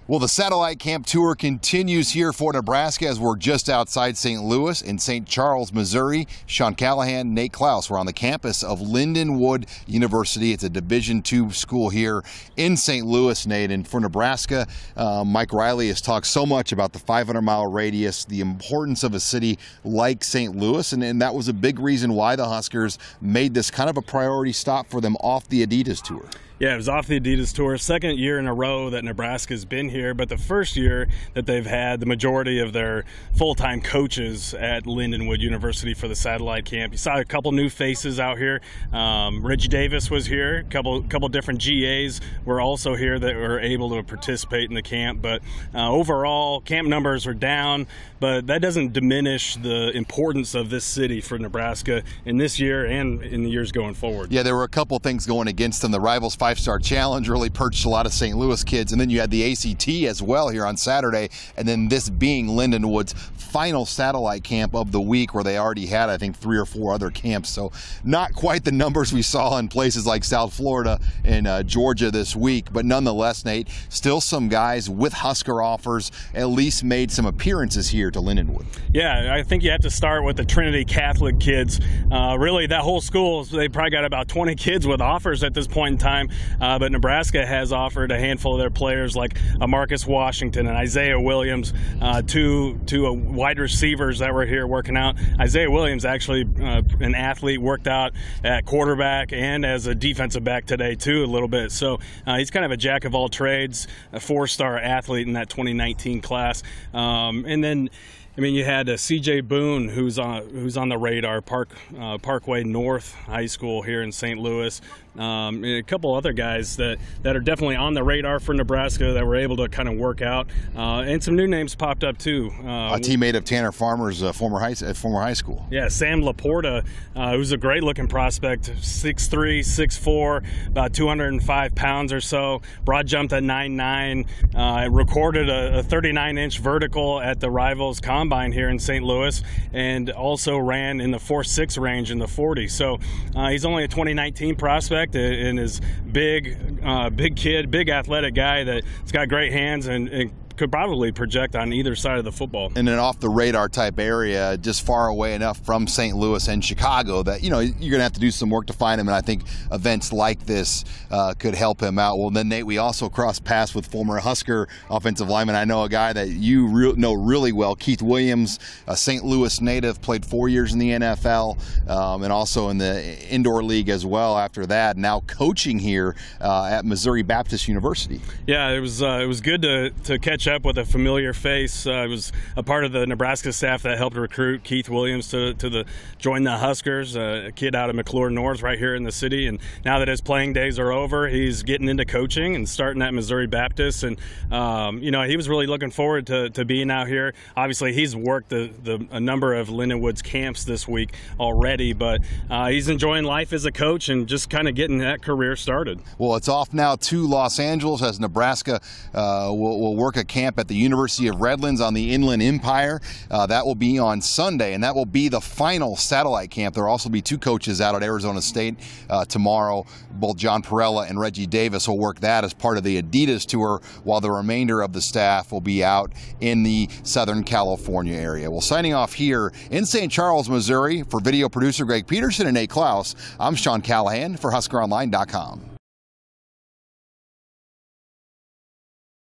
Well, the Satellite Camp Tour continues here for Nebraska as we're just outside St. Louis in St. Charles, Missouri. Sean Callahan, Nate Klaus, we're on the campus of Lindenwood University. It's a Division II school here in St. Louis, Nate. And for Nebraska, Mike Riley has talked so much about the 500-mile radius, the importance of a city like St. Louis, and that was a big reason why the Huskers made this kind of a priority stop for them off the Adidas Tour. Yeah, it was off the Adidas Tour. Second year in a row that Nebraska's been here, but the first year that they've had the majority of their full-time coaches at Lindenwood University for the satellite camp. You saw a couple new faces out here. Reggie Davis was here. A couple different GAs were also here that were able to participate in the camp. But overall, camp numbers are down, but that doesn't diminish the importance of this city for Nebraska in this year and in the years going forward. Yeah, there were a couple things going against them. The Rivals 5-Star Challenge really perched a lot of St. Louis kids, and then you had the ACT as well here on Saturday, and then this being Lindenwood's final satellite camp of the week, where they already had, I think, 3 or 4 other camps. So not quite the numbers we saw in places like South Florida and Georgia this week, but nonetheless, Nate, still some guys with Husker offers at least made some appearances here to Lindenwood. Yeah, I think you have to start with the Trinity Catholic kids. Really, that whole school, they probably got about 20 kids with offers at this point in time, but Nebraska has offered a handful of their players like Marcus Washington and Isaiah Williams, two wide receivers that were here working out. Isaiah Williams, actually an athlete, worked out at quarterback and as a defensive back today too a little bit. So he's kind of a jack of all trades, a 4-star athlete in that 2019 class. And then, I mean, you had CJ Boone, who's on the radar, Parkway North High School here in St. Louis. And a couple other guys that are definitely on the radar for Nebraska that were able to kind of work out. And some new names popped up too. A teammate of Tanner Farmer's former high school. Yeah, Sam Laporta, who's a great looking prospect, 6'3", 6'4", about 205 pounds or so. Broad jumped at 9'9", recorded a 39-inch vertical at the Rivals Combine here in St. Louis, and also ran in the 4.6 range in the 40. So he's only a 2019 prospect and is big kid, big athletic guy that's got great hands and could probably project on either side of the football. In an off-the-radar type area, just far away enough from St. Louis and Chicago that, you know, you're going to have to do some work to find him, and I think events like this could help him out. Well, then, Nate, we also crossed paths with former Husker offensive lineman. I know a guy that you know really well, Keith Williams, a St. Louis native, played 4 years in the NFL and also in the indoor league as well after that, now coaching here at Missouri Baptist University. Yeah, it was good to catch up with a familiar face. I was a part of the Nebraska staff that helped recruit Keith Williams to join the Huskers, a kid out of McClure North right here in the city. And now that his playing days are over, he's getting into coaching and starting at Missouri Baptist. And you know, he was really looking forward to being out here. Obviously, he's worked a number of Lindenwood's camps this week already, but he's enjoying life as a coach and just kind of getting that career started. Well, it's off now to Los Angeles as Nebraska will work a camp at the University of Redlands on the Inland Empire. That will be on Sunday, and that will be the final satellite camp. There will also be 2 coaches out at Arizona State tomorrow. Both John Perella and Reggie Davis will work that as part of the Adidas Tour, while the remainder of the staff will be out in the Southern California area. Well, signing off here in St. Charles, Missouri, for video producer Greg Peterson and Nate Klaus, I'm Sean Callahan for HuskerOnline.com.